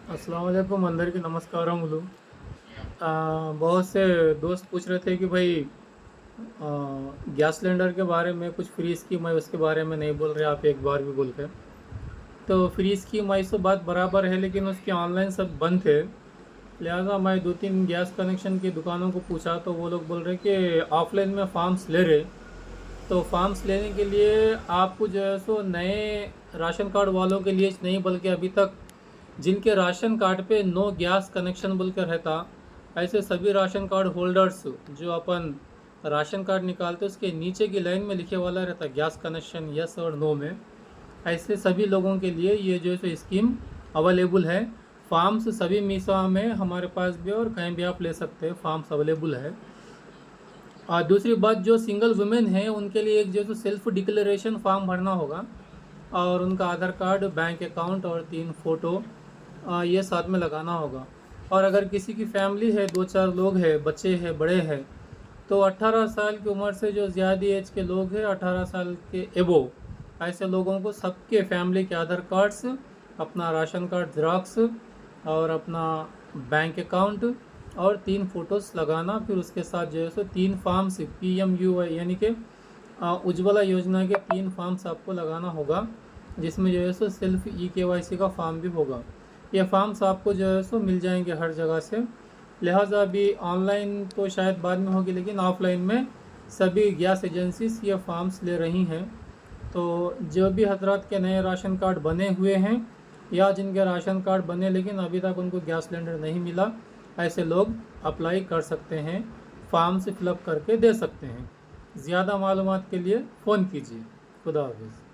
अस्सलाम वालेकुम अंदर की नमस्कारములు। बहुत से दोस्त पूछ रहे थे कि भाई गैस सिलेंडर के बारे में कुछ फ्री स्कीम है, उसके बारे में नहीं बोल रहे आप एक बार भी बोल के। तो फ्री स्कीम आई तो बात बराबर है, लेकिन उसके ऑनलाइन सब बंद थे। लिहाजा मैं दो तीन गैस कनेक्शन की दुकानों को पूछा तो वो लोग बोल रहे कि ऑफलाइन में फॉर्म्स ले रहे। तो फॉर्म्स लेने के लिए आपको जो है सो नए राशन कार्ड वालों के लिए नहीं, बल्कि अभी तक जिनके राशन कार्ड पे नो गैस कनेक्शन बोल कर रहता, ऐसे सभी राशन कार्ड होल्डर्स जो अपन राशन कार्ड निकालते उसके नीचे की लाइन में लिखे वाला रहता गैस कनेक्शन यस और नो में, ऐसे सभी लोगों के लिए ये जो है स्कीम अवेलेबल है। फॉर्म्स सभी मीसा में हमारे पास भी और कहीं भी आप ले सकते हैं, फॉर्म्स अवेलेबल है। और दूसरी बात, जो सिंगल वुमेन है उनके लिए एक जो है सेल्फ डिक्लेरेशन फॉर्म भरना होगा और उनका आधार कार्ड, बैंक अकाउंट और 3 फ़ोटो ये साथ में लगाना होगा। और अगर किसी की फैमिली है, 2-4 लोग हैं, बच्चे हैं, बड़े हैं, तो 18 साल की उम्र से जो ज़्यादा एज के लोग हैं, 18 साल के एबो, ऐसे लोगों को सबके फैमिली के आधार कार्ड्स, अपना राशन कार्ड ज़ेरॉक्स और अपना बैंक अकाउंट और 3 फ़ोटोज़ लगाना। फिर उसके साथ जो है सो 3 फॉर्म्स PMUY यानी कि उज्ज्वला योजना के 3 फॉर्म्स आपको लगाना होगा, जिसमें जो है सो सेल्फ EKYC का फॉर्म भी होगा। ये फॉर्म्स आपको जो है सो मिल जाएंगे हर जगह से। लिहाजा अभी ऑनलाइन तो शायद बाद में होगी, लेकिन ऑफलाइन में सभी गैस एजेंसीज ये फॉर्म्स ले रही हैं। तो जो भी हजरात के नए राशन कार्ड बने हुए हैं या जिनके राशन कार्ड बने लेकिन अभी तक उनको गैस सिलेंडर नहीं मिला, ऐसे लोग अप्लाई कर सकते हैं, फॉर्म से फिलअप करके दे सकते हैं। ज़्यादा मालूमात के लिए फ़ोन कीजिए। खुदा हाफिज़।